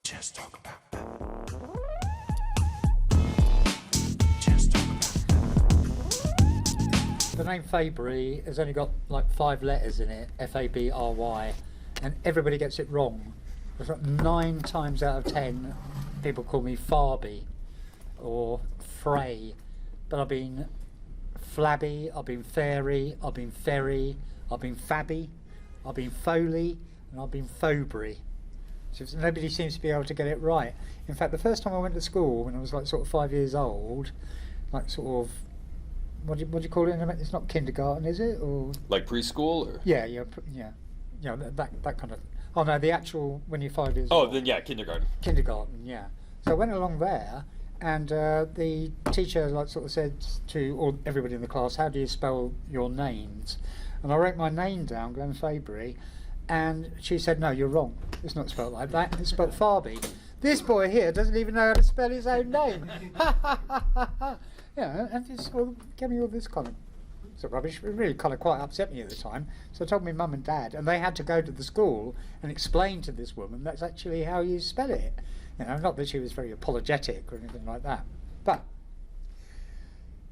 Just talk about that. Just talk about that. The name Fabry has only got like 5 letters in it, Fabry, and everybody gets it wrong. It's like 9 times out of 10 people call me Fabry or Frey, but I've been Flabby, I've been Fairy, I've been Ferry, I've been Fabby, I've been Foley, and I've been Fabry. So nobody seems to be able to get it right. In fact, the first time I went to school, when I was like sort of 5 years old, like sort of, what do you call it? It's not kindergarten, is it? Or like preschool, or yeah, that kind of. Oh no, the actual when you're 5 years oh, old. then yeah, kindergarten. Kindergarten, yeah. So I went along there, and the teacher like sort of said to everybody in the class, "How do you spell your names?" And I wrote my name down, Glenn Fabry, and she said, "No, you're wrong. It's not spelled like that. It's spelled Farby." This boy here doesn't even know how to spell his own name. Yeah, and it's all gave me all this kind of sort of rubbish. It really kind of quite upset me at the time. So I told my mum and dad, and they had to go to the school and explain to this woman that's actually how you spell it. You know, not that she was very apologetic or anything like that. But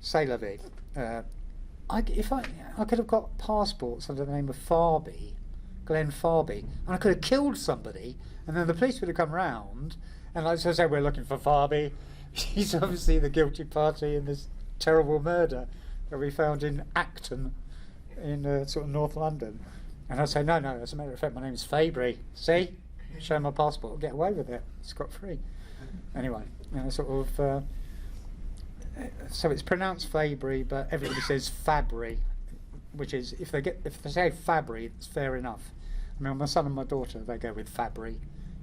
c'est la vie. I could have got passports under the name of Farby, Glenn Farby, and I could have killed somebody, and then the police would have come round, and like so say, we're looking for Farby. He's obviously the guilty party in this terrible murder that we found in Acton, in sort of North London. And I'd say, no, as a matter of fact, my name's Fabry. See? Show my passport, get away with it. Scot-free. Anyway, you know, sort of... so it's pronounced Fabry, but everybody says Fabry, which is, if they say Fabry, it's fair enough. I mean, my son and my daughter, they go with Fabry.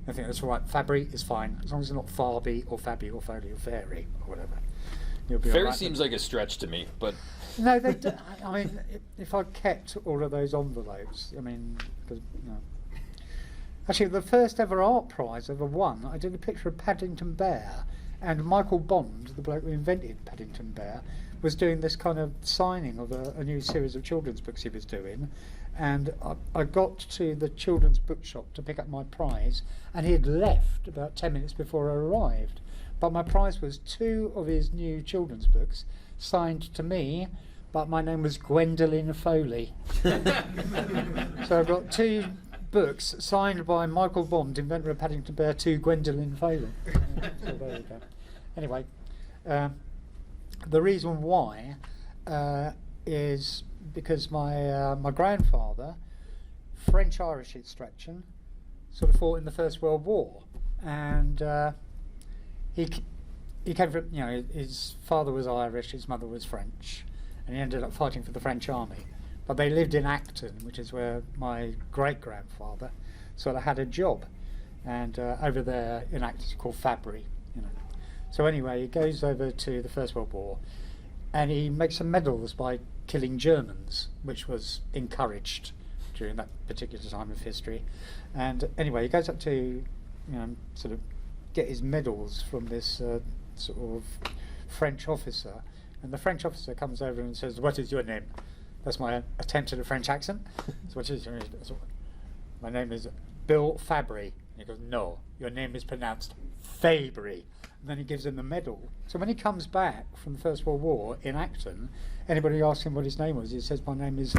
I think that's right. Fabry is fine, as long as it's not Farby or Fabby or Foley or Fairy or whatever. You'll be Fairy right. seems like a stretch to me, but No, they do. I mean, if I kept all of those envelopes, I mean, you know. Actually, the first ever art prize I ever won, I did a picture of Paddington Bear, and Michael Bond, the bloke who invented Paddington Bear, was doing this kind of signing of a new series of children's books he was doing, and I got to the children's bookshop to pick up my prize, and he had left about 10 minutes before I arrived. But my prize was 2 of his new children's books, signed to me, but my name was Gwendolyn Foley. So I got 2 books signed by Michael Bond, inventor of Paddington Bear, to Gwendolyn Foley. So there we go. Anyway, the reason why is because my grandfather, French-Irish extraction, sort of fought in the First World War, and he came from, you know, his father was Irish, his mother was French, and he ended up fighting for the French army. But they lived in Acton, which is where my great-grandfather sort of had a job, and over there in Acton it's called Fabry, you know. So anyway, he goes over to the First World War, and he makes some medals by killing Germans, which was encouraged during that particular time of history. And anyway, he goes up to, you know, sort of get his medals from this sort of French officer, and the French officer comes over and says, "What is your name?" That's my attempt at a French accent. So what is your name? My name is Bill Fabry. And he goes, "No, your name is pronounced Fabry." And then he gives him the medal. So when he comes back from the First World War in Acton, anybody asks him what his name was, he says, "My name is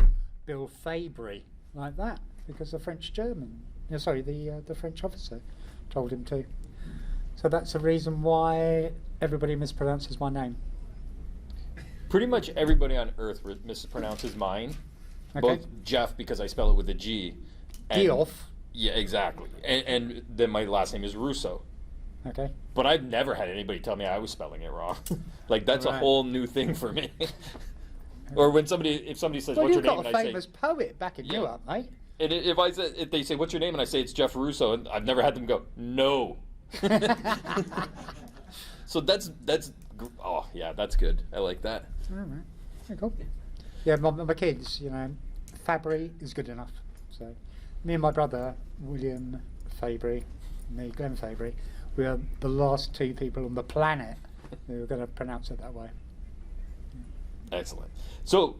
Bill Fabry," like that, because the French the French officer told him to. So that's the reason why everybody mispronounces my name. pretty much everybody on Earth mispronounces mine. Okay. Both Jeff, because I spell it with a G. Geoff. Yeah, exactly. And then my last name is Russo. Okay. But I've never had anybody tell me I was spelling it wrong. Like, that's a whole new thing for me. Or if somebody says, "What's your name?" Well, you've got a famous poet backing you up, mate. And if they say, "What's your name?" and I say it's Jeff Russo, and I've never had them go, "No." So that's oh yeah, that's good. I like that. All right. Very cool. Yeah, my kids, Fabry is good enough. So me and my brother William Fabry, me Glenn Fabry, we are the last two people on the planet who are going to pronounce it that way. Excellent. So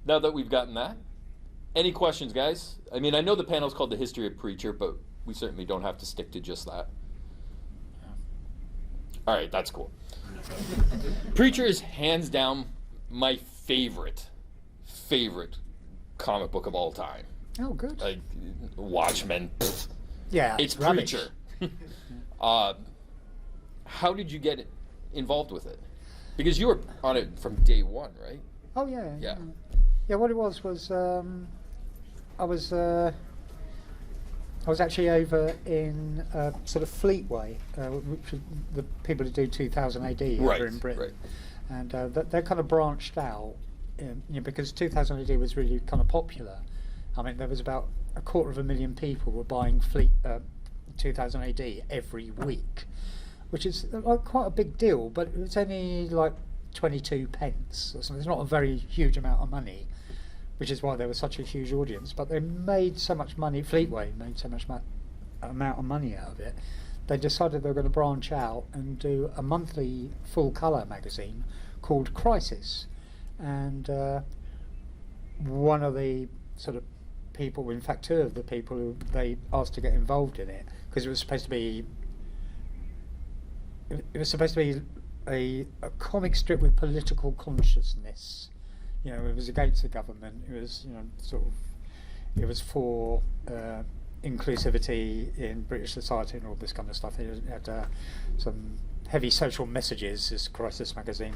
now that we've gotten that, any questions, guys? I mean, I know the panel's called The History of Preacher, but we certainly don't have to stick to just that. All right, that's cool. Preacher is hands down my favorite comic book of all time. Oh, good. Like Watchmen. Pfft. Yeah, It's rubbish. Preacher. How did you get involved with it? Because you were on it from day one, right? Oh yeah. Yeah. Yeah. What it was I was actually over in sort of Fleetway, which is the people who do 2000 AD Right, over in Britain, right. and they kind of branched out, because 2000 AD was really kind of popular. I mean, there was about 250,000 people were buying 2000 AD every week, which is quite a big deal, but it's only like 22 pence or something. It's not a very huge amount of money, which is why there was such a huge audience. But they made so much money, Fleetway made so much amount of money out of it, they decided they were going to branch out and do a monthly full colour magazine called Crisis. And one of the sort of people, in fact two of the people who they asked to get involved in it, because it was supposed to be a comic strip with political consciousness. It was against the government. It was, it was for inclusivity in British society and all this kind of stuff. It had some heavy social messages, this Crisis magazine.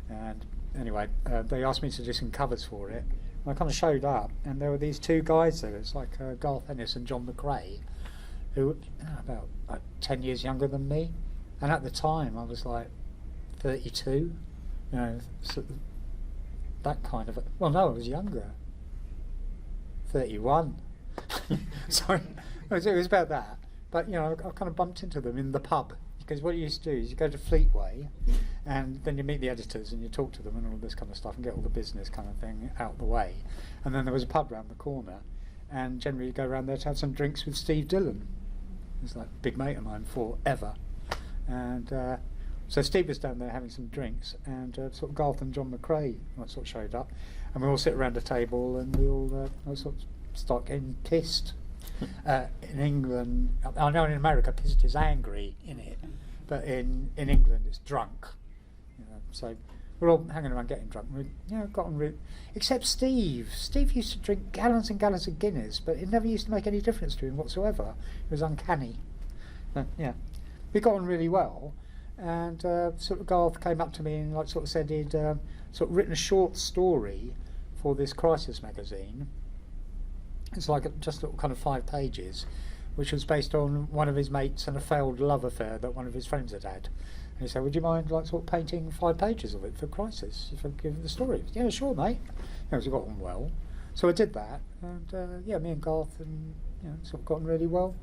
And anyway, they asked me to do some covers for it. And I kind of showed up, and there were these two guys there. It's like Garth Ennis and John McCrae, who were about 10 years younger than me. And at the time, I was like 32. So that kind of. Well, no, I was younger. 31. Sorry, it was about that. But I kind of bumped into them in the pub, because what you used to do is you go to Fleetway, and then you meet the editors and you talk to them and all this kind of stuff and get all the business kind of thing out the way. And then there was a pub round the corner, and generally you go around there to have some drinks with Steve Dillon. He's like a big mate of mine forever. And so Steve was down there having some drinks, and sort of Garth and John McCrae sort of showed up, and we all sit around a table and we all sort of start getting pissed. In England, I know in America pissed is angry in it, but in England it's drunk. So we're all hanging around getting drunk. We got on except Steve. Steve used to drink gallons and gallons of Guinness, but it never used to make any difference to him whatsoever. It was uncanny. We got on really well, and sort of Garth came up to me and sort of said he'd sort of written a short story for this Crisis magazine. It's like just little kind of 5 pages, which was based on one of his mates and a failed love affair that one of his friends had had. And he said, "Would you mind sort of painting 5 pages of it for Crisis if I give the story?" "Yeah, sure, mate." So we got on well, so I did that, and me and Garth and sort of got on really well.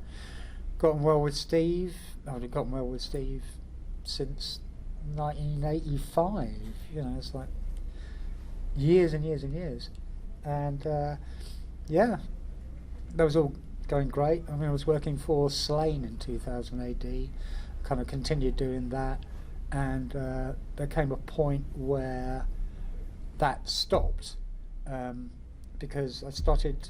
Got on well with Steve. I've gotten well with Steve since 1985. It's like years and years and years, and that was all going great. I mean, I was working for Slaine in 2000 AD, kind of continued doing that, and there came a point where that stopped, because I started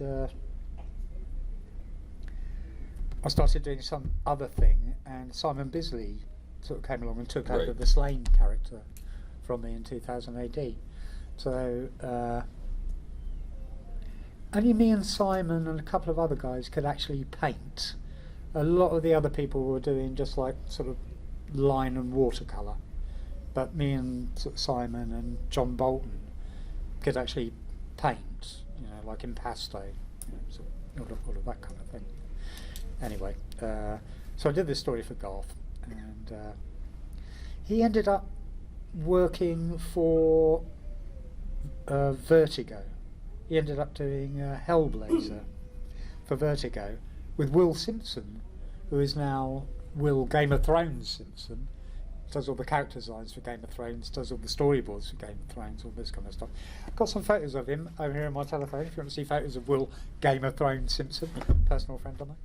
doing some other thing, and Simon Bisley sort of came along and took over the Slaine character from me in 2000 AD. So only me and Simon and a couple of other guys could actually paint. A lot of the other people were doing just like sort of line and watercolour, but me and sort of Simon and John Bolton could actually paint, like impasto, sort of all of that kind of thing. Anyway, so I did this story for Garth, and he ended up working for Vertigo. He ended up doing Hellblazer for Vertigo with Will Simpson, who is now Will Game of Thrones Simpson. Does all the character designs for Game of Thrones, does all the storyboards for Game of Thrones, all this kind of stuff. I've got some photos of him over here on my telephone if you want to see photos of Will Game of Thrones Simpson, personal friend of mine.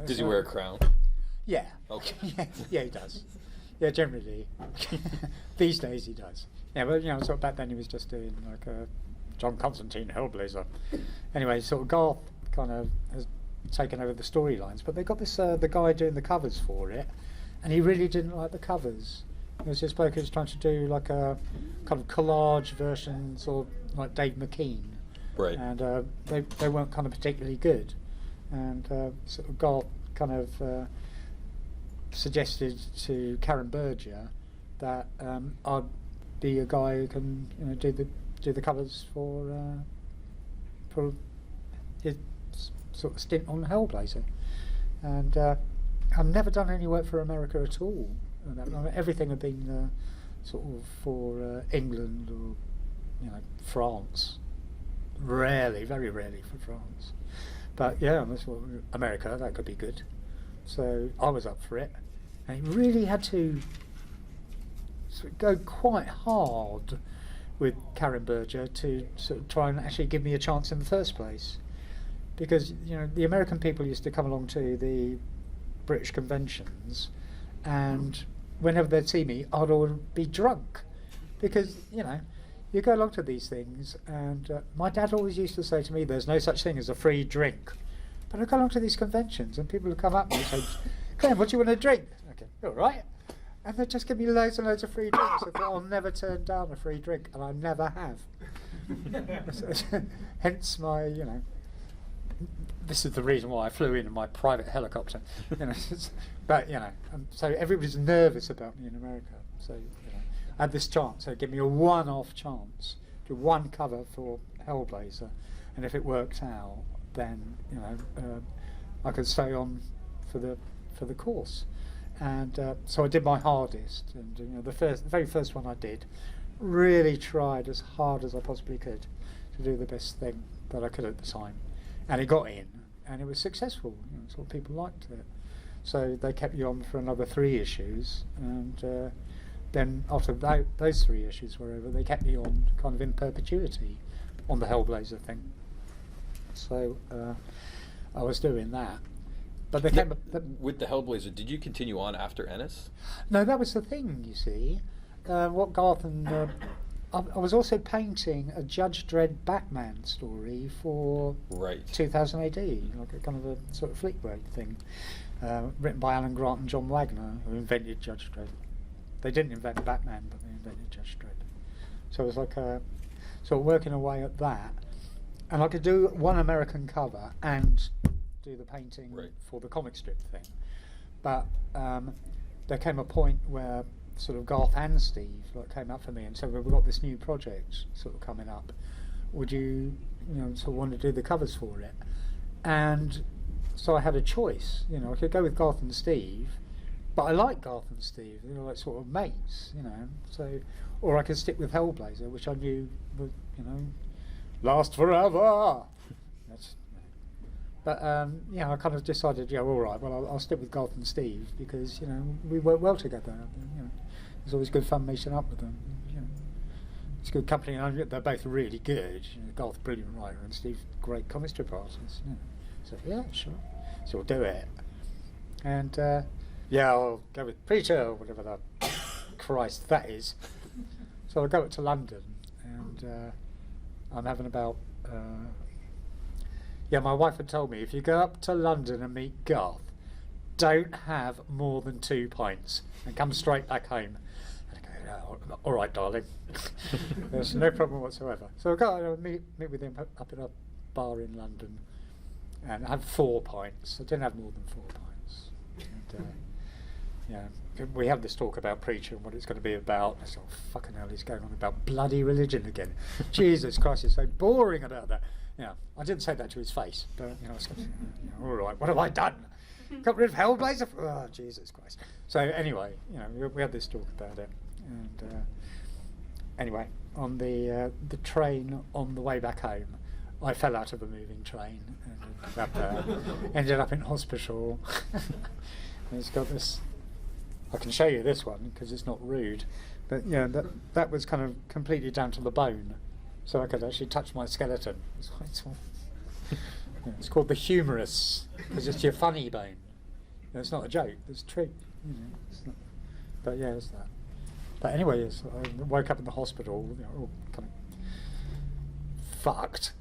Does he wear a crown? Yeah. Okay. Yeah, he does. Yeah, generally. These days he does. Yeah, but sort of back then he was just doing like a John Constantine Hellblazer. Anyway, sort of Garth kind of has taken over the storylines. But they got this the guy doing the covers for it, and he really didn't like the covers. It was this bloke who was trying to do like a kind of collage version, sort of like Dave McKean. Right. And they weren't kind of particularly good. And sort of Garth kind of suggested to Karen Berger that I'd be a guy who can do the covers for his sort of stint on Hellblazer. And I've never done any work for America at all. Everything had been sort of for England or France. Rarely, very rarely for France. But yeah, that's what America, that could be good. So I was up for it. And he really had to sort of go quite hard with Karen Berger to sort of try and actually give me a chance in the first place. Because, the American people used to come along to the British conventions, and whenever they'd see me, I'd always be drunk. Because, you go along to these things, and my dad always used to say to me, there's no such thing as a free drink. But I go along to these conventions, and people would come up and say, Glenn, what do you want to drink? Okay, all right. And they'd just give me loads and loads of free drinks. I thought, I'll never turn down a free drink, and I never have. Hence my, this is the reason why I flew in my private helicopter. But, so everybody's nervous about me in America. So, I had this chance, so give me a one-off chance, do one cover for Hellblazer, and if it worked out, then I could stay on for the course. And so I did my hardest, and the very first one I did, really tried as hard as I possibly could to do the best thing that I could at the time, and it got in, and it was successful. So people liked it, so they kept you on for another 3 issues, and then after those 3 issues were over, they kept me on kind of in perpetuity on the Hellblazer thing. So I was doing that. But they with the Hellblazer, did you continue on after Ennis? No, that was the thing, you see. What Garth and... I was also painting a Judge Dredd Batman story for 2000 AD, like a kind of a sort of Fleetwood thing, written by Alan Grant and John Wagner, who invented Judge Dredd. They didn't invent Batman, but they invented Judge Dredd. So it was like sort of working away at that. And I could do one American cover and do the painting for the comic strip thing. But there came a point where sort of Garth and Steve came up for me and said, well, we've got this new project sort of coming up. Would you sort of want to do the covers for it? And so I had a choice. I could go with Garth and Steve, but I like Garth and Steve, like sort of mates, So, or I could stick with Hellblazer, which I knew would, last forever. But I kind of decided, all right, well, I'll stick with Garth and Steve because we work well together. It's always good fun meeting up with them. It's good company. And they're both really good. Garth, brilliant writer, and Steve, great comic strip artist. So yeah, sure. So we'll do it. And I'll go with Preacher or whatever the Christ that is. So I go up to London, and I'm having about. My wife had told me, if you go up to London and meet Garth, don't have more than 2 pints and come straight back home. And I go, oh, all right, darling. There's no problem whatsoever. So I go and meet with him up in a bar in London and I had 4 pints. I didn't have more than 4 pints. And, we have this talk about Preacher and what it's going to be about. I thought, fucking hell, he's going on about bloody religion again. Jesus Christ, it's so boring about that. I didn't say that to his face, but I was going, all right, what have I done? Got rid of Hellblazer? Oh, Jesus Christ. So anyway, we had this talk about it, and anyway, on the train on the way back home, I fell out of a moving train and ended up in hospital. And it's got this. I can show you this one because it's not rude, but that was kind of completely down to the bone. So I could actually touch my skeleton. It's called the humerus because it's your funny bone. It's not a joke. It's true. It's not, but yeah, it's that. But anyway, I woke up in the hospital, all kind of fucked.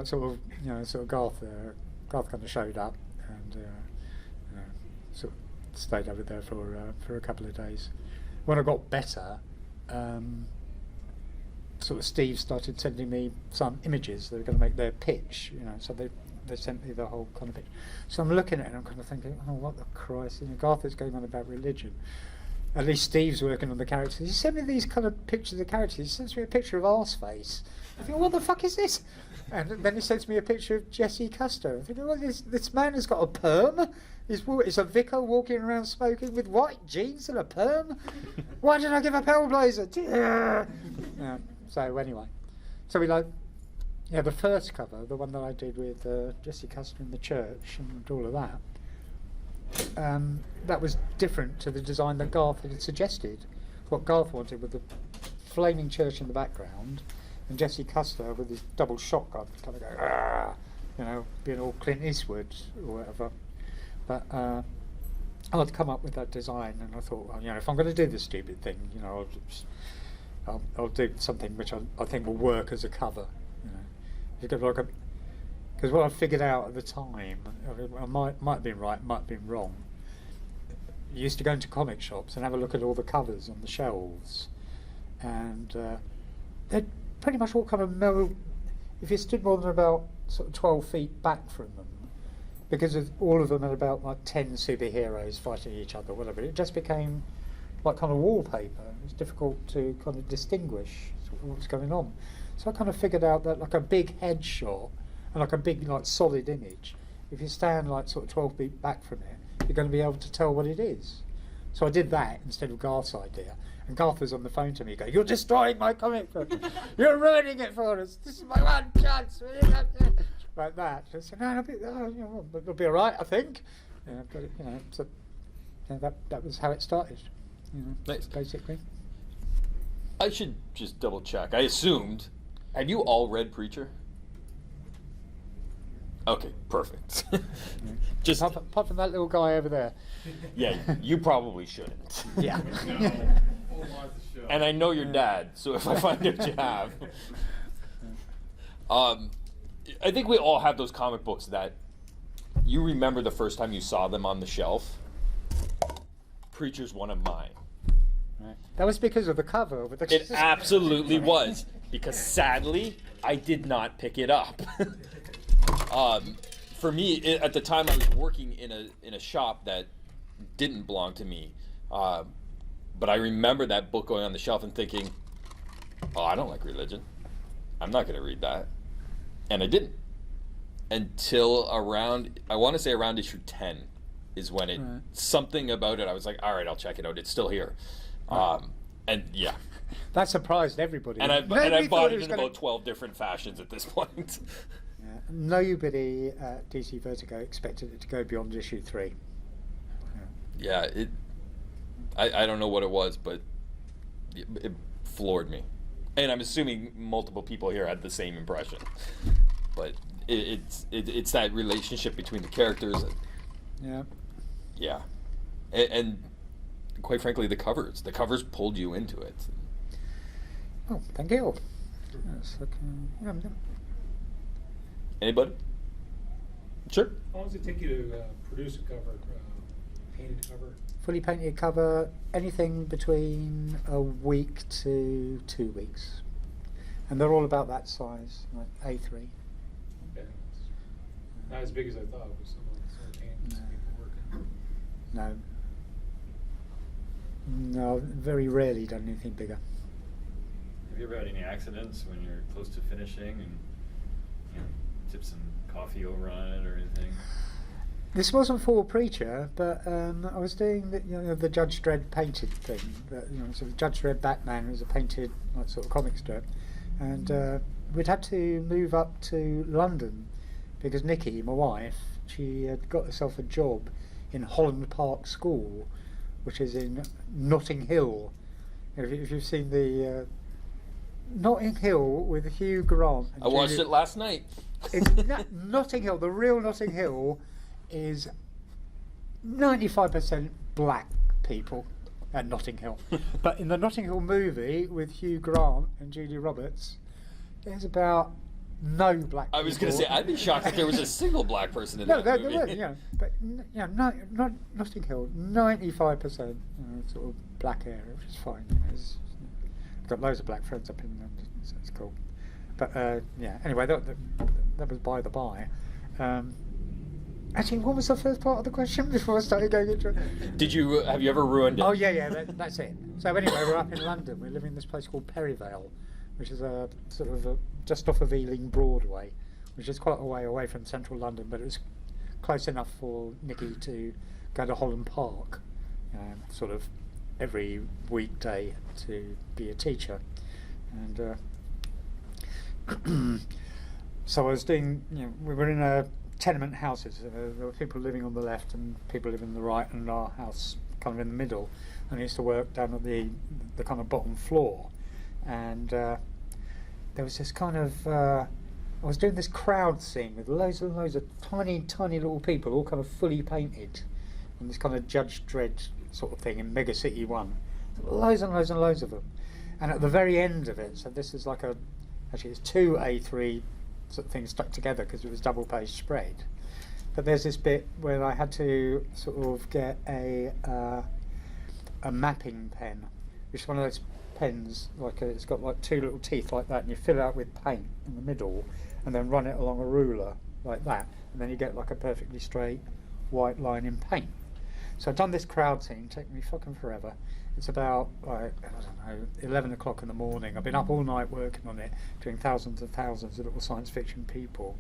Sort of Garth kind of showed up, and sort of stayed over there for a couple of days. When I got better, sort of Steve started sending me some images. They were going to make their pitch, so they sent me the whole kind of pitch. So I'm looking at it and I'm kind of thinking, oh, what the Christ, Garth is going on about religion. At least Steve's working on the characters. He sent me these kind of pictures of the characters. He sends me a picture of Arseface. I think, what the fuck is this? And then he sends me a picture of Jesse Custer. I think, well, this man has got a perm. He's a vicar walking around smoking with white jeans and a perm. Why did I give up Hellblazer? So anyway, so we the first cover, the one that I did with Jesse Custer in the church and all of that. That was different to the design that Garth had suggested. What Garth wanted with the flaming church in the background, and Jesse Custer with his double shotgun, kind of go, being all Clint Eastwood or whatever. But I'd come up with that design, and I thought, well, if I'm going to do this stupid thing, I'll do something which I think will work as a cover. Because what I figured out at the time, I might have been right, might have been wrong. You used to go into comic shops and have a look at all the covers on the shelves, and they'd pretty much all kind of if you stood more than about sort of 12 feet back from them, because all of them had about like 10 superheroes fighting each other, whatever. It just became like kind of wallpaper. It was difficult to kind of distinguish sort of what was going on. So I kind of figured out that like a big headshot and like a big like solid image, if you stand like sort of 12 feet back from it, you're going to be able to tell what it is. So I did that instead of Garth's idea. And Garth was on the phone to me going, "You're destroying my comic book. You're ruining it for us. This is my one chance." Like that. So I said, "No, it'll be all right, I think." But so that was how it started. Nice. Basically. I should just double check. I assumed. Have you all read Preacher? Okay, perfect. Just apart from that little guy over there. Yeah, you probably shouldn't. Yeah. And I know your dad, so if I find out you have. I think we all have those comic books that you remember the first time you saw them on the shelf. Preacher's one of mine. Right. That was because of the cover. With the It absolutely was, because sadly, I did not pick it up. For me, at the time, I was working in a shop that didn't belong to me. But I remember that book going on the shelf and thinking, "Oh, I don't like religion. I'm not going to read that." And I didn't. Until around, I want to say around issue 10 is when it, right. Something about it, I was like, all right, I'll check it out. It's still here. Right. And yeah. That surprised everybody. And I bought it in about 12 different fashions at this point. Yeah. Nobody at DC Vertigo expected it to go beyond issue 3. Yeah, I don't know what it was, but it floored me. And I'm assuming multiple people here had the same impression. But it's that relationship between the characters. Yeah. Yeah. And quite frankly, the covers pulled you into it. Oh, thank you. Anybody? Sure. How long does it take you to produce a cover, painted cover? Fully painted cover, anything between a week to 2 weeks. And they're all about that size, like A3. Okay. Not as big as I thought with some of the paintings people working. No, very rarely done anything bigger. Have you ever had any accidents when you're close to finishing and tip some coffee over on it or anything? This wasn't for Preacher, but I was doing the Judge Dredd painted thing. So the Judge Dredd Batman was a painted like, sort of comic strip, and we'd had to move up to London because Nikki, my wife, she had got herself a job in Holland Park School, which is in Notting Hill. If you've seen the Notting Hill with Hugh Grant. I watched it last night. Notting Hill, the real Notting Hill, is 95% black people at Notting Hill. But in the Notting Hill movie with Hugh Grant and Julia Roberts, there's about no black. I was going to say, people. I'd be shocked if there was a single black person in No, that there movie. were, but not Notting Hill, 95% sort of black area, which is fine. I've got loads of black friends up in London, so it's cool. But anyway, that was by the by. Actually, what was the first part of the question before I started going into it? Have you ever ruined it? Oh yeah, that's it. So anyway, we're up in London. We're living in this place called Perivale, which is a sort of just off of Ealing Broadway, which is quite a way away from central London, but it was close enough for Nicky to go to Holland Park, sort of every weekday to be a teacher, and so I was doing. We were in tenement houses. There were people living on the left and people living on the right, and our house kind of in the middle. And I used to work down at the kind of bottom floor, and there was this kind of I was doing this crowd scene with loads and loads of tiny little people, all kind of fully painted, and this kind of Judge Dredd sort of thing in Mega City 1. Loads and loads and loads of them. And at the very end of it, so this is like it's 2 A3 sort of things stuck together because it was double page spread. But there's this bit where I had to sort of get a mapping pen, which is one of those pens it's got like 2 little teeth like that, and you fill it out with paint in the middle, and then run it along a ruler like that, and then you get like a perfectly straight white line in paint. So I've done this crowd scene, taken me fucking forever. It's about, like, I don't know, 11 o'clock in the morning. I've been up all night working on it, doing thousands and thousands of little science fiction people.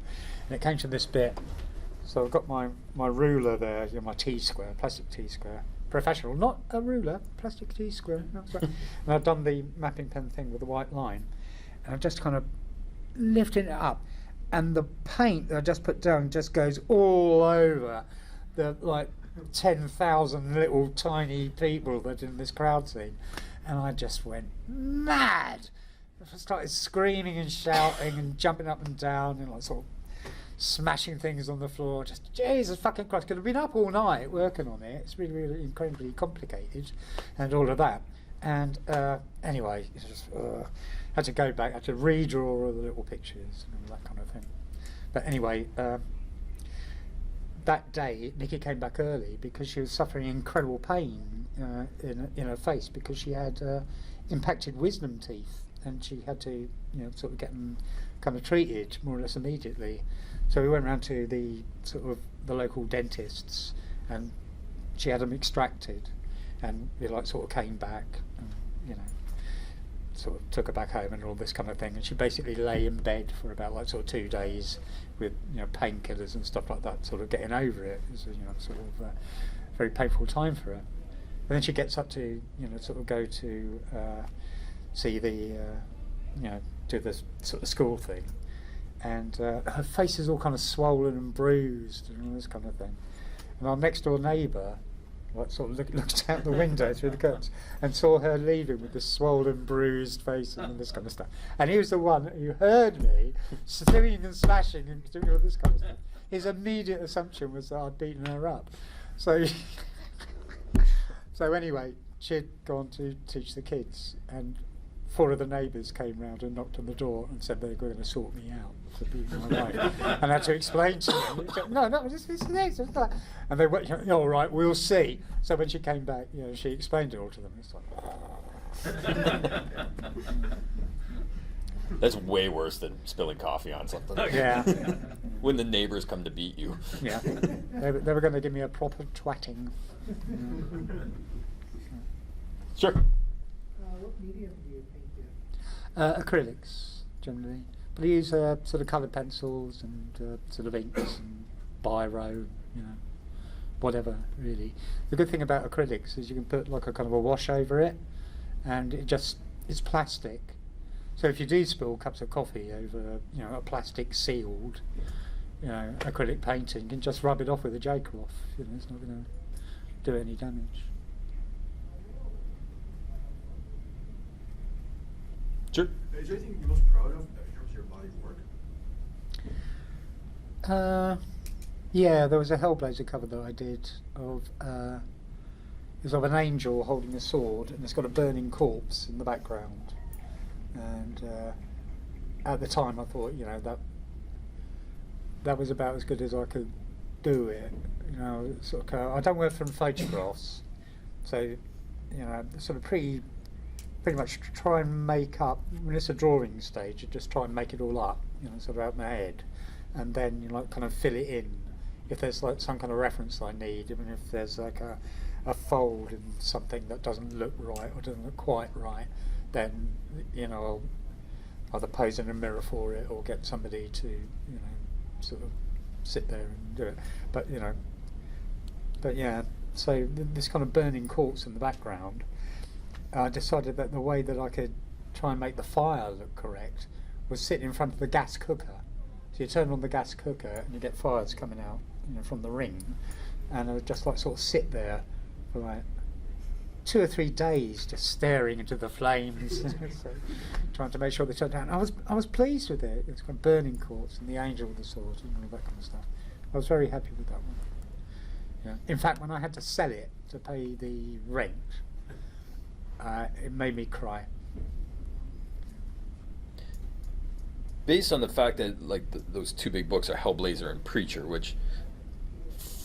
And it came to this bit. So I've got my ruler there, my T-square, plastic T-square. Professional, not a ruler, plastic T-square. And I've done the mapping pen thing with the white line. And I'm just kind of lifting it up. And the paint that I just put down just goes all over the, 10,000 little tiny people that are in this crowd scene, and I just went mad. I started screaming and shouting and jumping up and down and sort of smashing things on the floor. Just Jesus fucking Christ! Could have been up all night working on it. It's really, really incredibly complicated, and all of that. And anyway, it's just had to go back. Had to redraw all the little pictures and all that kind of thing. But anyway. That day, Nicky came back early because she was suffering incredible pain in her face because she had impacted wisdom teeth, and she had to, sort of get them kind of treated more or less immediately. So we went round to the local dentists, and she had them extracted, and we sort of came back, and, sort of took her back home and all this kind of thing, and she basically lay in bed for about 2 days with painkillers and stuff like that, sort of getting over it. It was sort of a very painful time for her. And then she gets up to sort of go to see the do this sort of school thing, and her face is all kind of swollen and bruised and all this kind of thing. And our next door neighbour sort of looked out the window through the curtains and saw her leaving with this swollen, bruised face and all this kind of stuff. And he was the one who heard me swinging and smashing and doing all this kind of stuff. His immediate assumption was that I'd beaten her up. So, so anyway, she'd gone to teach the kids, and 4 of the neighbours came round and knocked on the door and said they were going to sort me out for beating my wife. And I had to explain to them, no, just this. And they went, all right, we'll see. So when she came back, she explained it all to them. It's like, That's way worse than spilling coffee on something. yeah. When the neighbors come to beat you. Yeah. They were going to give me a proper twatting. Sure. What medium do you paint in? Acrylics, generally. But I use sort of coloured pencils and sort of inks and biro, whatever, really. The good thing about acrylics is you can put a kind of a wash over it, and it's plastic. So if you do spill cups of coffee over, a plastic sealed, acrylic painting, you can just rub it off with a J-cloth. It's not going to do any damage. Sure. Is there anything you're most proud of in terms of your body of work? Yeah, there was a Hellblazer cover that I did of it was of an angel holding a sword, and it's got a burning corpse in the background, and at the time I thought, that was about as good as I could do it. Sort of, I don't work from photographs, so sort of pretty much try and make up when it's a drawing stage. You just try and make it all up, sort of out my head, and then kind of fill it in if there's like some kind of reference I need. Even if there's like a fold in something that doesn't look right or doesn't look quite right, then I'll either pose in a mirror for it or get somebody to sort of sit there and do it. But yeah, so this kind of burning corpse in the background, I decided that the way that I could try and make the fire look correct was sit in front of the gas cooker. So you turn on the gas cooker and you get fires coming out from the ring, and I would just like sort of sit there for like 2 or 3 days just staring into the flames, so, trying to make sure they turned down. I was pleased with it. It was kind of burning corpse and the angel with the sword and all that kind of stuff. I was very happy with that one. Yeah. In fact, when I had to sell it to pay the rent, it made me cry. Based on the fact that those 2 big books are Hellblazer and Preacher, which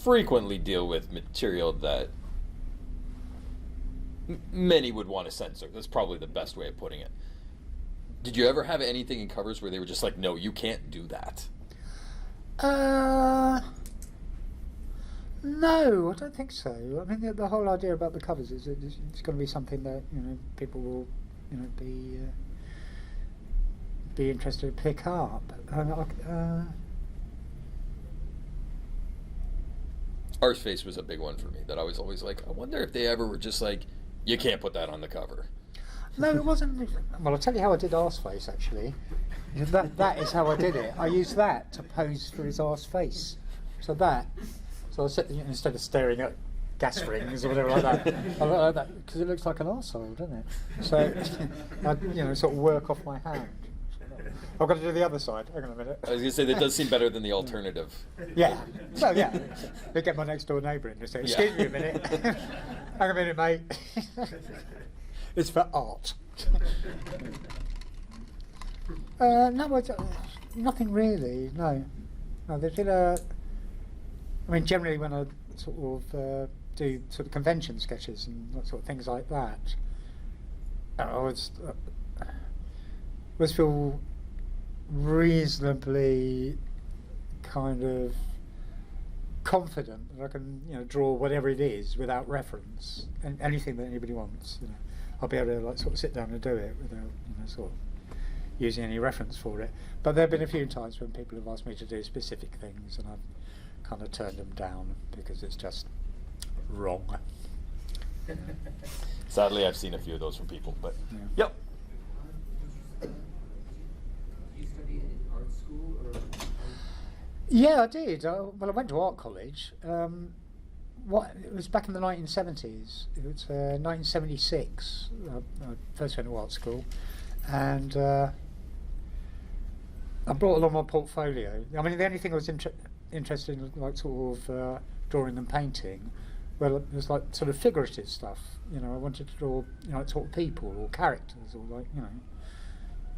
frequently deal with material that many would want to censor. That's probably the best way of putting it. Did you ever have anything in covers where they were just like, no, you can't do that? No, I don't think so. I mean, the whole idea about the covers is it's going to be something that people will be interested to pick up. Arseface was a big one for me that I was always like, I wonder if they ever were just like, you can't put that on the cover. No, it wasn't. Well, I'll tell you how I did Arseface, actually. That is how I did it. I used that to pose for his arse face. So I sit instead of staring at gas rings or whatever like that, I look like that because it looks like an arsehole, doesn't it? So I sort of work off my hand. I've got to do the other side. Hang on a minute. I was going to say, that does seem better than the alternative. Yeah. So yeah, they get my next door neighbour in and say, excuse me a minute. Hang a minute, mate. It's for art. No, nothing really. No, they did I mean, generally when I sort of do sort of convention sketches and sort of things like that, I always feel reasonably kind of confident that I can draw whatever it is without reference, and anything that anybody wants. I'll be able to sort of sit down and do it without sort of using any reference for it. But there have been a few times when people have asked me to do specific things and I've kind of turned them down because it's just wrong. Sadly, I've seen a few of those from people, but Yeah. Yep. Did you study in art school or? Yeah, I did. Well, I went to art college. It was back in the 1970s. It was 1976. I first went to art school, and I brought along my portfolio. I mean, the only thing I was interested in, like sort of drawing and painting, well, it was like sort of figurative stuff. I wanted to draw, sort of people or characters, or like,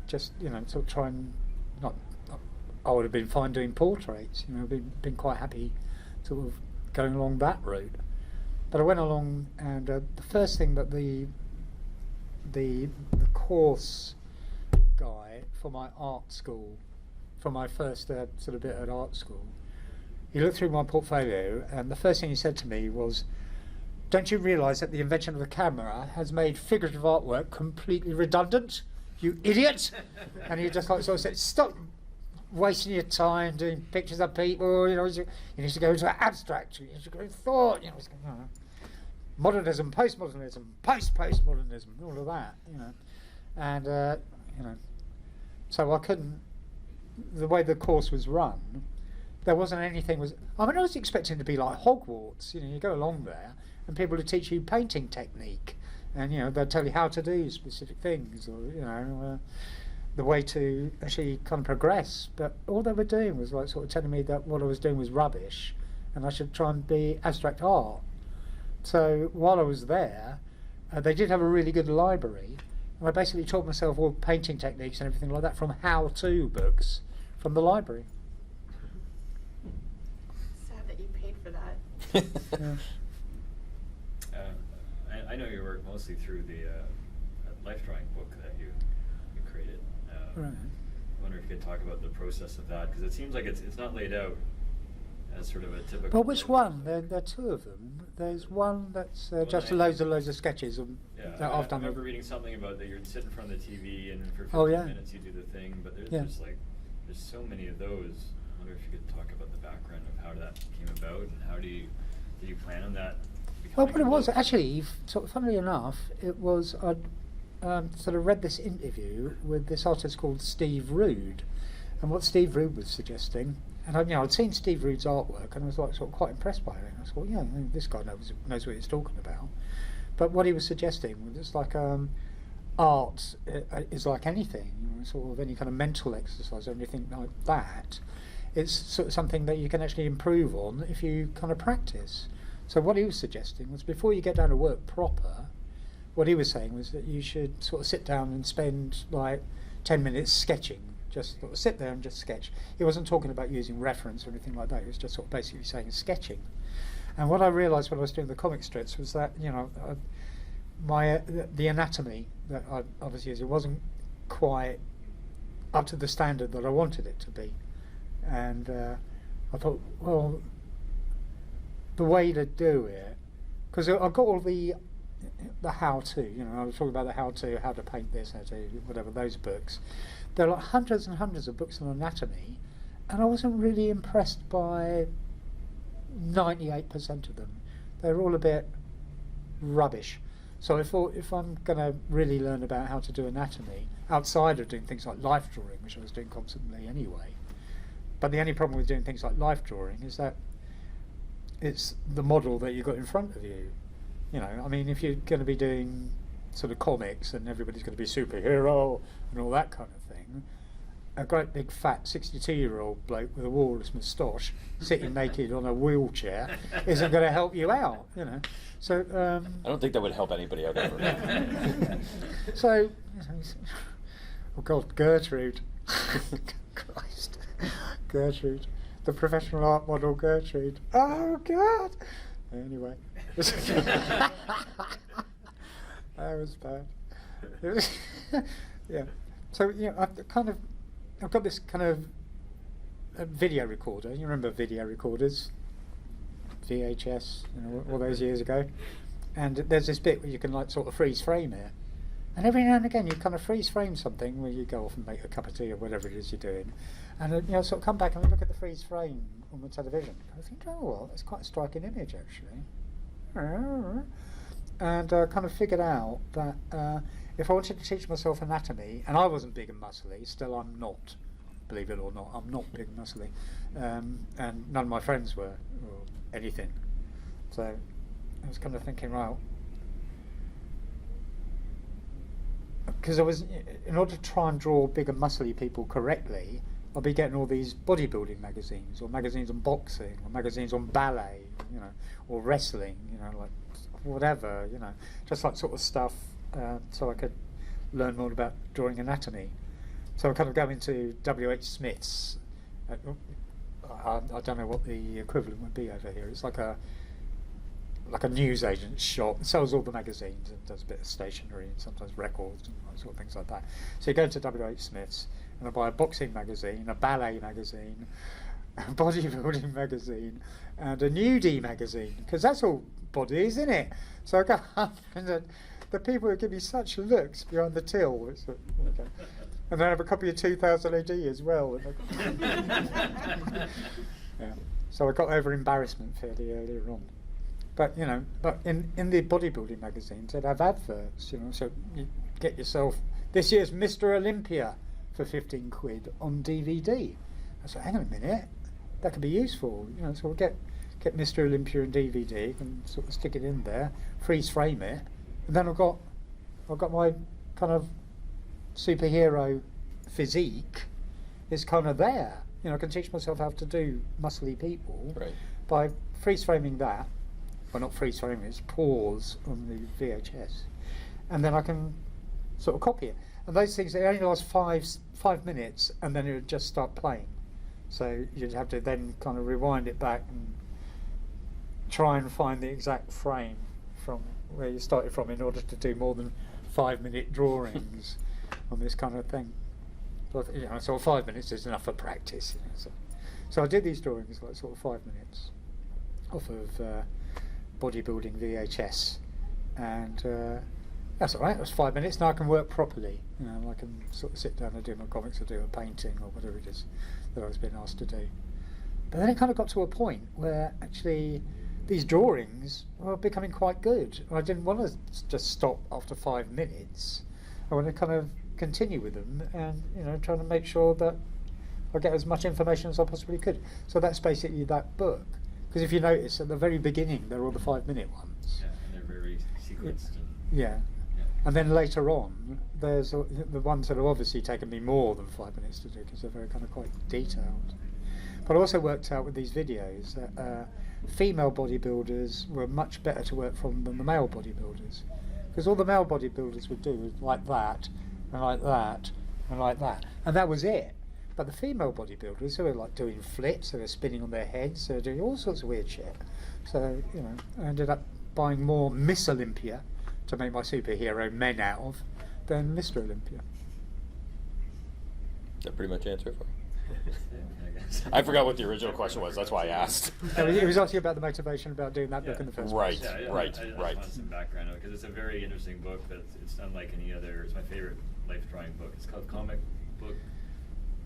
just sort of try and not. I would have been fine doing portraits. Been quite happy, sort of going along that route. But I went along, and the first thing that the course guy for my art school, for my first sort of bit at art school, he looked through my portfolio, and the first thing he said to me was, "Don't you realise that the invention of the camera has made figurative artwork completely redundant, you idiot?" And he just like sort of said, "Stop wasting your time doing pictures of people, you need to go into abstract, you need to go into thought, modernism, postmodernism, postmodernism, all of that, and so I couldn't. The way the course was run, there wasn't anything. I was expecting it to be like Hogwarts. You go along there, and people would teach you painting technique, and they'll tell you how to do specific things, or the way to actually kind of progress. But all they were doing was like sort of telling me that what I was doing was rubbish, and I should try and be abstract art. So while I was there, they did have a really good library, And I basically taught myself all painting techniques and everything like that from how-to books from the library. Sad that you paid for that. Yeah. I know your work mostly through the life drawing book that you created. Right. I wonder if you could talk about the process of that, because it seems like it's not laid out as sort of a typical. Well, which one? There are two of them. There's one that's just loads of sketches that I've done. I remember reading something about that you're sitting in front of the TV and for 15 Oh, yeah. minutes you do the thing, but there's Yeah. just like there's so many of those. I wonder if you could talk about the background of how that came about and how did you plan on that? Well, what becoming it a was book? actually, sort of funnily enough, it was I'd sort of read this interview with this artist called Steve Rude, and what Steve Rude was suggesting, and I'd seen Steve Rude's artwork, and I was like sort of quite impressed by it. And I thought, yeah, this guy knows what he's talking about. But what he was suggesting was just like art is like anything, sort of any kind of mental exercise or anything like that. It's sort of something that you can actually improve on if you kind of practice. So what he was suggesting was before you get down to work proper, what he was saying was that you should sort of sit down and spend like 10 minutes sketching. Just sort of sit there and just sketch. He wasn't talking about using reference or anything like that. He was just sort of basically saying sketching. And what I realised when I was doing the comic strips was that, the anatomy that I obviously used, it wasn't quite up to the standard that I wanted it to be. And I thought, well, the way to do it, because I've got all the how-to, I was talking about the how-to, how to paint this, how to whatever, those books. There are like hundreds and hundreds of books on anatomy, and I wasn't really impressed by 98% of them. They're all a bit rubbish. So I thought if I'm going to really learn about how to do anatomy, outside of doing things like life drawing, which I was doing constantly anyway, but the only problem with doing things like life drawing is that it's the model that you've got in front of you. I mean, if you're going to be doing sort of comics and everybody's going to be superhero and all that kind of thing, a great big fat 62-year-old bloke with a walrus moustache sitting naked on a wheelchair isn't going to help you out, So I don't think that would help anybody out ever. so, oh God, Gertrude, Christ, Gertrude, the professional art model Gertrude. Oh God. Anyway, that was bad. Yeah. So I've got this kind of video recorder. You remember video recorders? VHS, all those years ago. And there's this bit where you can like sort of freeze frame it. And every now and again you kind of freeze frame something where you go off and make a cup of tea or whatever it is you're doing. And sort of come back and look at the freeze frame on the television. I think, oh well, that's quite a striking image actually. And kind of figured out that if I wanted to teach myself anatomy, and I wasn't big and muscly, still I'm not, believe it or not, I'm not big and muscly, and none of my friends were, or anything. So I was kind of thinking, right, because in order to try and draw big and muscly people correctly, I'll be getting all these bodybuilding magazines, or magazines on boxing, or magazines on ballet, or wrestling, like whatever, just like sort of stuff, so I could learn more about drawing anatomy. So I kind of go into W.H. Smith's. I don't know what the equivalent would be over here. It's like a newsagent's shop. It sells all the magazines and does a bit of stationery and sometimes records and sort of things like that. So you go to W.H. Smith's and I buy a boxing magazine, a ballet magazine, a bodybuilding magazine, and a nudie magazine, because that's all bodies, isn't it? So I go up and the people who give me such looks behind the till. Okay. And then I have a copy of 2000 AD as well. Yeah. So I got over embarrassment fairly earlier on. But but in the bodybuilding magazines they'd have adverts, so you get yourself this year's Mr. Olympia for 15 quid on DVD. I said, hang on a minute, that could be useful, so we'll get Mr. Olympia on DVD and sort of stick it in there, freeze frame it, and then I've got my kind of superhero physique is kind of there. I can teach myself how to do muscly people by freeze framing that. Well, not freeze framing, it's pause on the VHS. And then I can sort of copy it. And those things, they only last 5 minutes, and then it would just start playing. So you'd have to then kind of rewind it back and try and find the exact frame from where you started from in order to do more than 5-minute drawings on this kind of thing. But, so 5 minutes is enough for practice. So I did these drawings like sort of 5 minutes off of bodybuilding VHS, and that's all right. It was 5 minutes. Now I can work properly. I can sort of sit down and do my comics or do a painting or whatever it is that I was being asked to do. But then it kind of got to a point where actually these drawings were becoming quite good. I didn't want to just stop after 5 minutes. I want to kind of continue with them and trying to make sure that I get as much information as I possibly could. So that's basically that book. Because if you notice, at the very beginning, they're all the 5-minute ones. Yeah, and they're very sequenced. Yeah. And then later on, there's the ones that have obviously taken me more than 5 minutes to do because they're very kind of quite detailed. But I also worked out with these videos that female bodybuilders were much better to work from than the male bodybuilders. Because all the male bodybuilders would do was like that, and like that, and like that. And that was it. But the female bodybuilders, who were like doing flips, they were spinning on their heads, they were doing all sorts of weird shit. So, I ended up buying more Miss Olympia to make my superhero men out of than Mr. Olympia. That pretty much answer it for me. I forgot what the original question was. That's why I asked. It was actually about the motivation about doing that book in the first Right. place. Right. I just Right. wanted some background on it because it's a very interesting book. But it's unlike any other. It's my favorite life drawing book. It's called Comic Book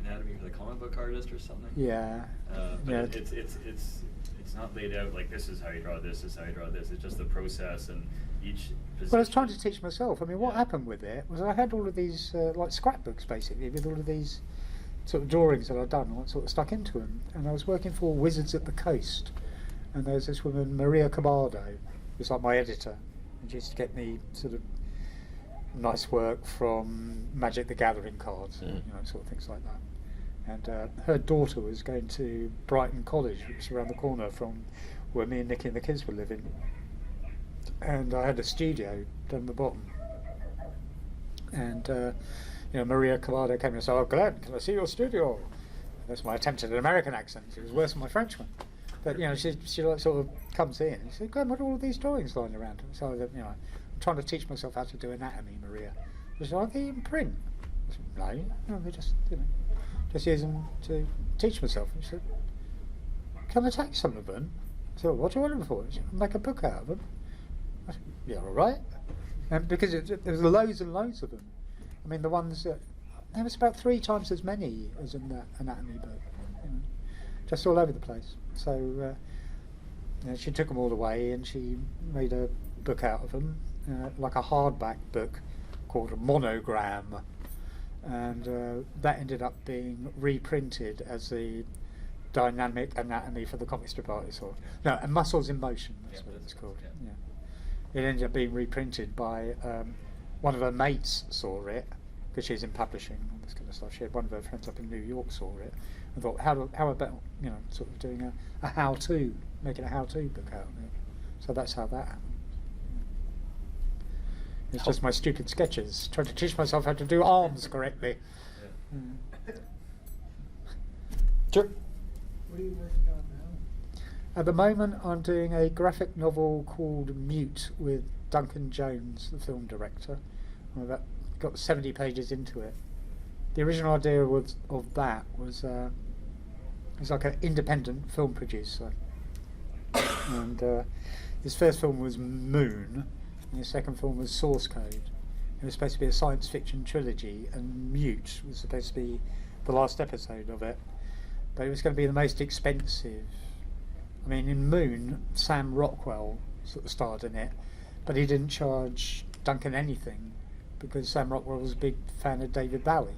Anatomy for the Comic Book Artist or something. Yeah. But it's not laid out like this is how you draw this is how you draw this. It's just the process and each position. Well, I was trying to teach myself. I mean, what happened with it was I had all of these like scrapbooks basically with all of these sort of drawings that I'd done, sort of stuck into them. And I was working for Wizards at the Coast, and there was this woman, Maria Cabardo, who's like my editor, and she used to get me sort of nice work from Magic the Gathering cards, sort of things like that. And her daughter was going to Brighton College, which was around the corner from where me and Nicky and the kids were living. And I had a studio down the bottom. And Maria Cabardo came and said, "Oh, Glenn, can I see your studio?" That's my attempt at an American accent. It was worse than my French one. But she like sort of comes in and she said, "Glenn, what are all these drawings lying around?" So I'm trying to teach myself how to do anatomy, Maria. She said, "Are they in print?" I said, "No, they just just use them to teach myself." And she said, "Can I take some of them?" I said, "Well, what do you want them for?" She said, "Make a book out of them." I said, "Yeah, all right." And because there's loads and loads of them. I mean, the ones that there was about 3 times as many as in that anatomy book, just all over the place. So she took them all away and she made a book out of them, like a hardback book called a Monogram, and that ended up being reprinted as the Dynamic Anatomy for the Comic Strip Artist, and Muscles in Motion. That's what it's called. Yeah. It ended up being reprinted by one of her mates saw it because she's in publishing and all this kind of stuff. She had one of her friends up in New York saw it and thought, how about sort of doing a how-to, making a how-to book out of it. So that's how that happened. It's just my stupid sketches, trying to teach myself how to do arms correctly. Sure. What are you working on now? At the moment, I'm doing a graphic novel called Mute with Duncan Jones, the film director. I've got 70 pages into it. The original idea of that was he's like an independent film producer, and his first film was Moon, and his second film was Source Code. It was supposed to be a science fiction trilogy, and Mute was supposed to be the last episode of it, but it was going to be the most expensive. I mean, in Moon, Sam Rockwell sort of starred in it, but he didn't charge Duncan anything because Sam Rockwell was a big fan of David Bowie,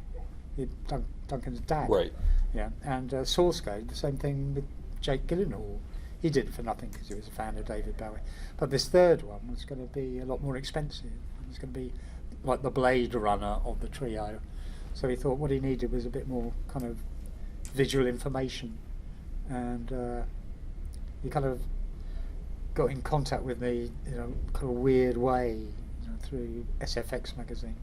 Duncan's dad. Right. Yeah, and Source Code, the same thing with Jake Gyllenhaal. He did it for nothing because he was a fan of David Bowie. But this third one was going to be a lot more expensive. It was going to be like the Blade Runner of the trio. So he thought what he needed was a bit more kind of visual information. And he kind of got in contact with me in a kind of weird way through SFX magazine.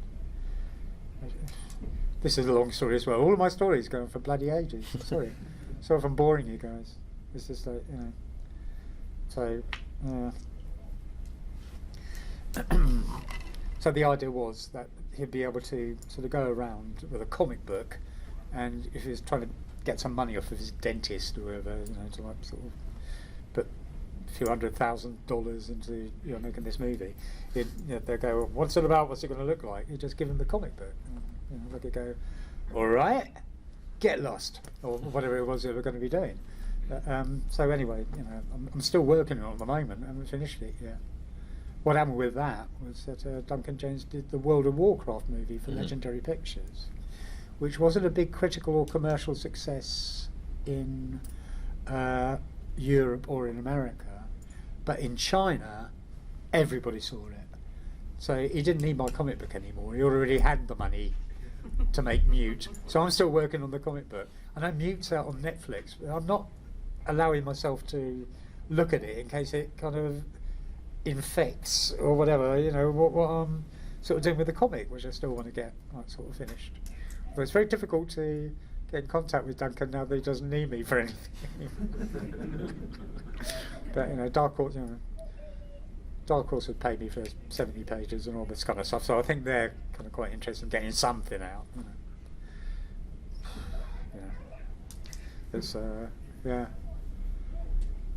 This is a long story as well. All of my stories go on for bloody ages. Sorry if I'm boring you guys. It's just like, you know. So, so the idea was that he'd be able to sort of go around with a comic book, and if he was trying to get some money off of his dentist or whatever, you know, to like sort of put a few $100,000 into, you know, making this movie, you know, they'd go, well, what's it about? What's it going to look like? You just give him the comic book. You know, they could go, all right, get lost, or whatever it was they were going to be doing. So anyway, you know, I'm still working on it at the moment. I haven't finished it yet. What happened with that was that Duncan Jones did the World of Warcraft movie for Legendary Pictures, which wasn't a big critical or commercial success in Europe or in America, but in China, everybody saw it. So he didn't need my comic book anymore. He already had the money to make Mute. So I'm still working on the comic book. I know Mute's out on Netflix, but I'm not allowing myself to look at it in case it kind of infects or whatever, you know, what I'm sort of doing with the comic, which I still want to get like, sort of finished. But it's very difficult to get in contact with Duncan now that he doesn't need me for anything. But, you know, Dark Horse would pay me for 70 pages and all this kind of stuff, so I think they're kind of quite interested in getting something out. You know. Yeah. It's yeah.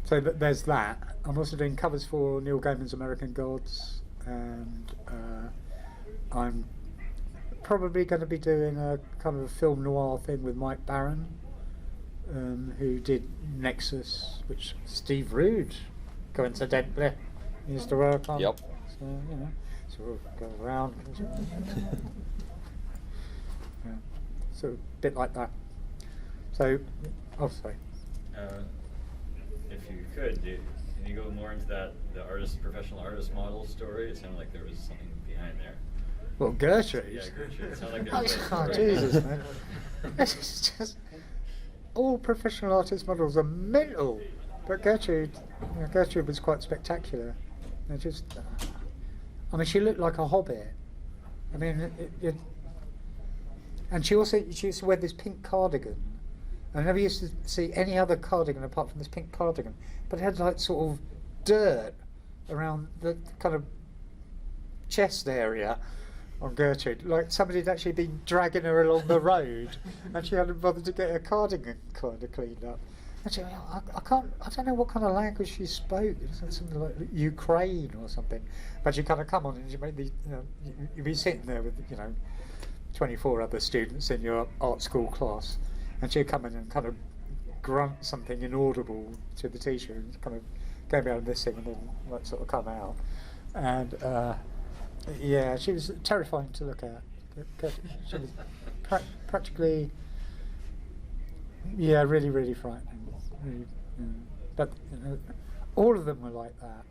So there's that. I'm also doing covers for Neil Gaiman's American Gods, and I'm probably going to be doing a kind of a film noir thing with Mike Barron, who did Nexus, which Steve Rude, coincidentally, used to work on. Yep. So, you know, so we'll go around. Yeah. So a bit like that. So, oh, sorry. If you could, can you go more into the professional artist model story? It sounded like there was something behind there. Well, Gertrude. Yeah, Gertrude. It sounded like there was Oh, Jesus, man. It's just all professional artist models are mental. But Gertrude was quite spectacular. Just, I mean, she looked like a hobbit. I mean, and she used to wear this pink cardigan. I never used to see any other cardigan apart from this pink cardigan, but it had like sort of dirt around the kind of chest area on Gertrude, like somebody had actually been dragging her along the road, and she hadn't bothered to get her cardigan kind of cleaned up. And she, I don't know what kind of language she spoke. It was something like Ukraine or something. But she kind of come on and she made these, you know, you'd be sitting there with, you know, 24 other students in your art school class, and she'd come in and kind of grunt something inaudible to the teacher and kind of go behind this thing and then like sort of come out. And yeah, she was terrifying to look at. She was practically, yeah, really, really frightening. Really, but you know, all of them were like that.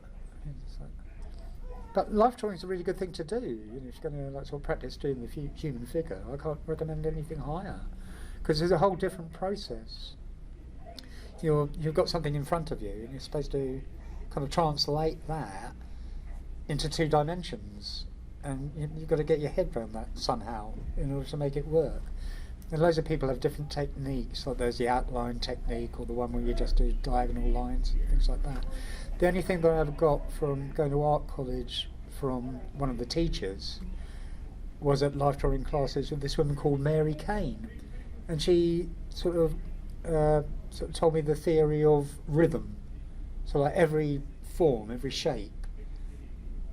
But life drawing is a really good thing to do. You know, if you're going to like sort of practice doing the human figure, I can't recommend anything higher, because there's a whole different process. You've got something in front of you, and you're supposed to kind of translate that into 2 dimensions, and you've got to get your head around that somehow in order to make it work. And loads of people have different techniques, like there's the outline technique, or the one where you just do diagonal lines and things like that. The only thing that I've got from going to art college from one of the teachers was at life drawing classes with this woman called Mary Kane, and she sort of told me the theory of rhythm. So like every form, every shape,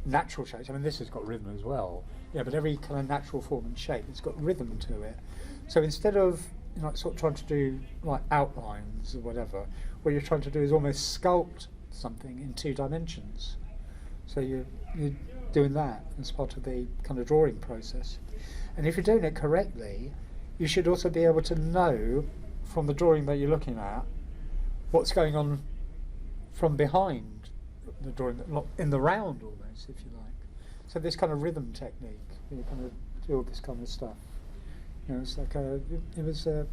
natural shapes, I mean this has got rhythm as well, yeah, but every kind of natural form and shape, it's got rhythm to it. So instead of, you know, sort of trying to do like outlines or whatever, what you're trying to do is almost sculpt something in 2 dimensions. So you're doing that as part of the kind of drawing process. And if you're doing it correctly, you should also be able to know from the drawing that you're looking at what's going on from behind the drawing, in the round almost, if you like. So this kind of rhythm technique, you kind of do all this kind of stuff. You know, it's like it was a,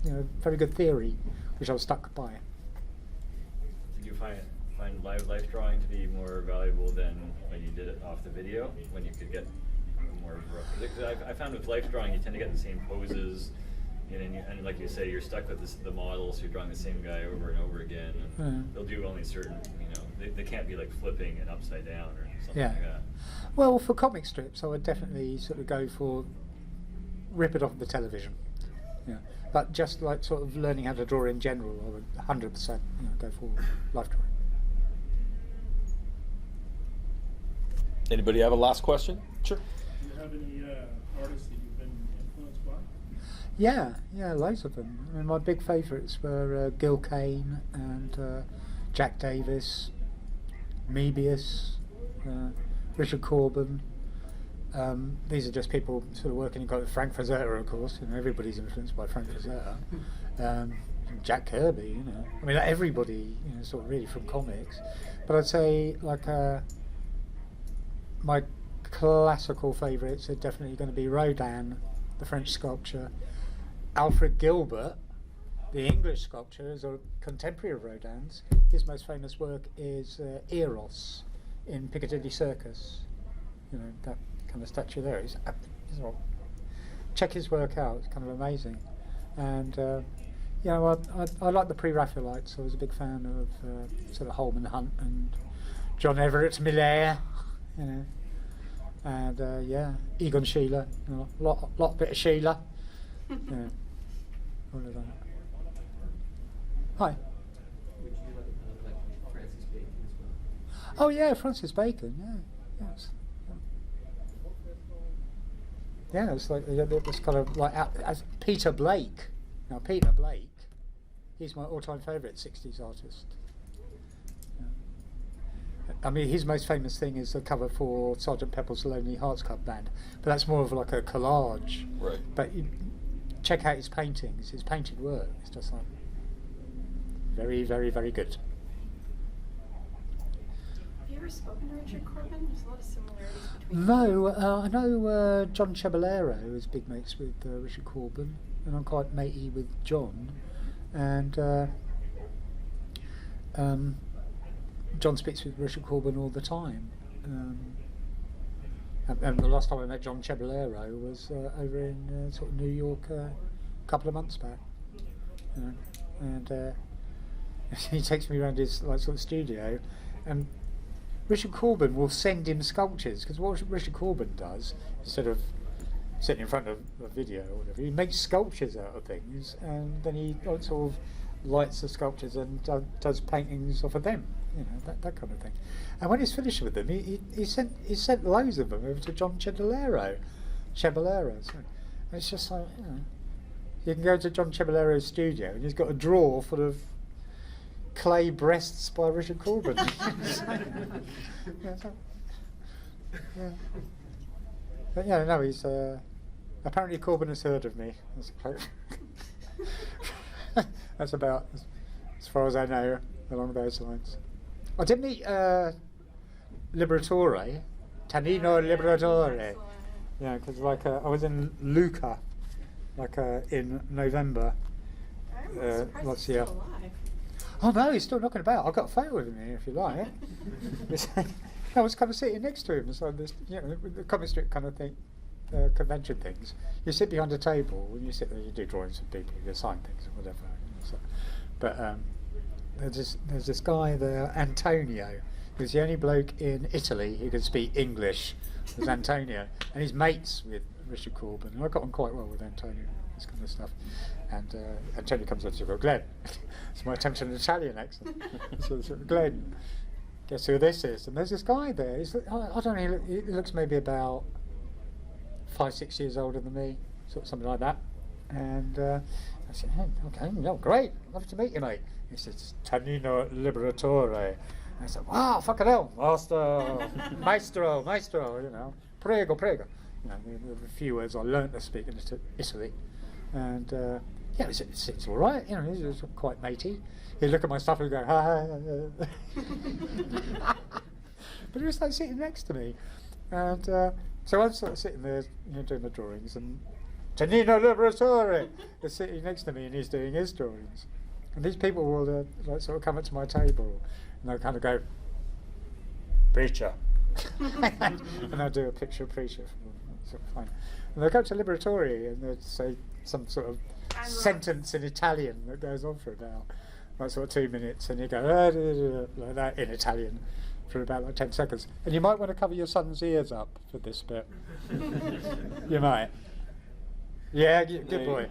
you know, very good theory, which I was stuck by. Did you find live drawing to be more valuable than when you did it off the video, when you could get more because I found with life drawing you tend to get the same poses, and like you say, you're stuck with the model, so you're drawing the same guy over and over again. And they'll do only certain, they can't be like flipping and upside down or something like that. Well, for comic strips, I would definitely sort of go for rip it off the television. Yeah. But just like sort of learning how to draw in general, I would 100% go for life drawing. Anybody have a last question? Sure. Do you have any artists that you've been influenced by? Yeah, loads of them. I mean, my big favourites were Gil Kane and Jack Davis, Moebius, Richard Corbin. These are just people sort of working in Frank Frazetta, of course. Everybody's influenced by Frank Frazetta. Jack Kirby, I mean, like everybody, sort of really from comics. But I'd say like my classical favourites are definitely going to be Rodin, the French sculptor, Alfred Gilbert, the English sculptor, is a contemporary of Rodin's. His most famous work is Eros in Piccadilly Circus. That kind of statue there. Check his work out, it's kind of amazing. And I like the pre-Raphaelites. I was a big fan of sort of Holman Hunt and John Everett Miller, and Egon Schiele, lot bit of Schiele. All of that. Hi. Would you like Francis Bacon as well? Oh yeah, Francis Bacon. Yes. Yeah, it's like it was kind of like as Peter Blake. Now Peter Blake, he's my all-time favourite '60s artist. I mean, his most famous thing is the cover for Sgt. Pepper's Lonely Hearts Club Band, but that's more of like a collage. Right. But check out his paintings, his painted work. It's just like very, very, very good. Have you ever spoken to Richard Corbin? There's a lot of similarities between No, I know John Ceballero is big mates with Richard Corbin, and I'm quite matey with John. And John speaks with Richard Corbin all the time. And the last time I met John Ceballero was over in sort of New York a couple of months back. And he takes me around his sort of studio, and Richard Corbin will send him sculptures, because what Richard Corbin does, instead of sitting in front of a video or whatever, he makes sculptures out of things, and then he sort of lights the sculptures and does paintings off of them, that kind of thing. And when he's finished with them, he sent loads of them over to John Ceballero. And it's just like, you can go to John Ceballero's studio and he's got a drawer full of clay breasts by Richard Corbin. But no, he's apparently Corbin has heard of me. That's about as far as I know along those lines. I did meet Liberatore, Tanino Liberatore. Yeah, because I was in Lucca, in November last year. Oh no, he's still knocking about. I've got a photo with him here if you like. I was kind of sitting next to him, so this, the comic strip kind of thing, convention things. You sit behind a table. When you sit there, you do drawings of people, you sign things or whatever. But there's this guy there, Antonio, who's the only bloke in Italy who can speak English. There's Antonio, and he's mates with Richard Corbin. And I got on quite well with Antonio, this kind of stuff. And Antonio comes up to me, Glenn. It's my attempt at an Italian accent. So Glenn, guess who this is? And there's this guy there. I don't know. He looks maybe about 5-6 years older than me, sort of something like that. And I said, hey, okay, great, lovely to meet you, mate. He says, Tanino Liberatore. And I said, wow, fucking hell, maestro, prego. The few words I learnt to speak in Italy. And it's all right, he's quite matey. He'd look at my stuff and go, ha. But he was like sitting next to me. And so I'm sort of sitting there, doing the drawings, and Tanino Liberatore is sitting next to me and he's doing his drawings. And these people will sort of come up to my table and they'll kind of go, Preacher. And I'll do a picture of Preacher. sort of fine. And they go to Liberatore and they say some sort of sentence in Italian that goes on for about like sort of 2 minutes, and you go like that in Italian for about like 10 seconds. And you might want to cover your son's ears up for this bit. You might. Yeah, good boy.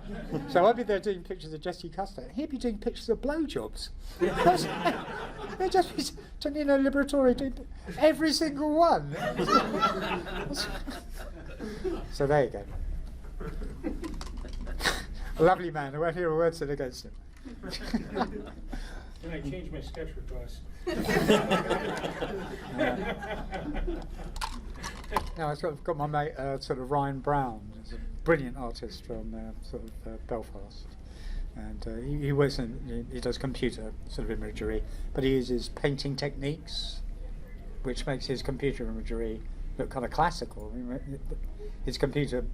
So I'd be there doing pictures of Jesse Custer. He'd be doing pictures of blowjobs. They'd just be Tonino Liberatore doing every single one. So there you go. A lovely man. I won't hear a word said against him. Then I changed my sketch request. Now I've got my mate, sort of Ryan Brown, who's a brilliant artist from Belfast, and he works he does computer sort of imagery, but he uses painting techniques, which makes his computer imagery look kind of classical. I mean, his computer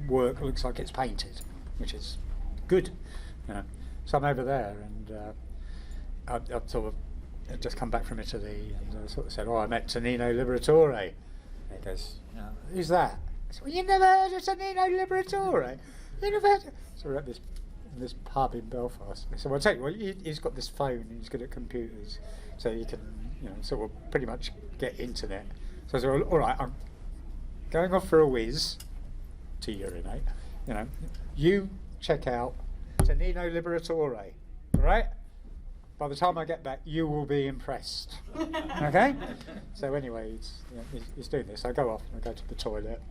work looks like it's painted, which is good. So I'm over there, and I've sort of just come back from Italy, and I sort of said, I met Tonino Liberatore. And he goes, who's that? I said, well, you never heard of Tonino Liberatore? You never heard of... So we're at this pub in Belfast. I said, well, I'll tell you what, he's got this phone, he's good at computers, so you can, sort of pretty much get internet. So I said, well, all right, I'm going off for a whiz to urinate. You check out Tonino Liberatore, all right? By the time I get back, you will be impressed. Okay? So anyway, he's doing this. I go off and I go to the toilet.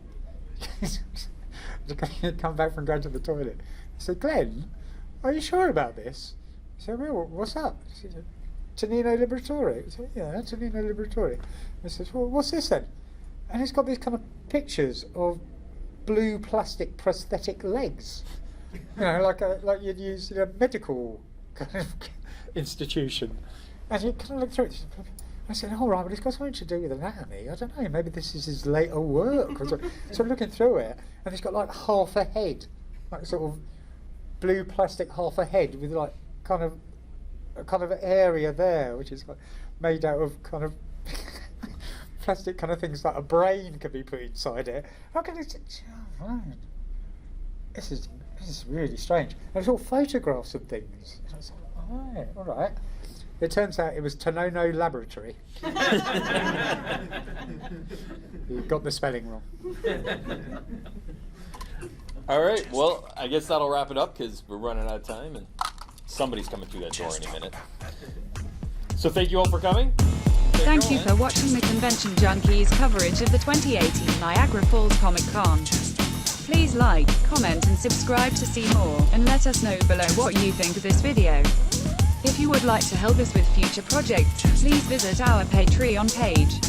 I come back from going to the toilet. I said, Glenn, are you sure about this? He said, well, what's up? He said, Tonino Liberatore. I said, yeah, Tonino Liberatore. I said, well, what's this then? And it's got these kind of pictures of blue plastic prosthetic legs. Like you'd use in a medical kind of institution. And you kind of look through it. I said, all right, but it's got something to do with anatomy. I don't know, maybe this is his later work. So I'm looking through it, and it's got like half a head, like sort of blue plastic half a head with like kind of an area there, which is made out of kind of plastic kind of things, like a brain could be put inside it. How can it? Oh, right. This is really strange. And it's all photographs of things. And I was like, all right. It turns out it was Tonono Laboratory. You got the spelling wrong. All right, well, I guess that'll wrap it up because we're running out of time and somebody's coming through that door any minute. So thank you all for coming. Thank you for watching the Convention Junkies coverage of the 2018 Niagara Falls Comic Con. Please like, comment and subscribe to see more, and let us know below what you think of this video. If you would like to help us with future projects, please visit our Patreon page.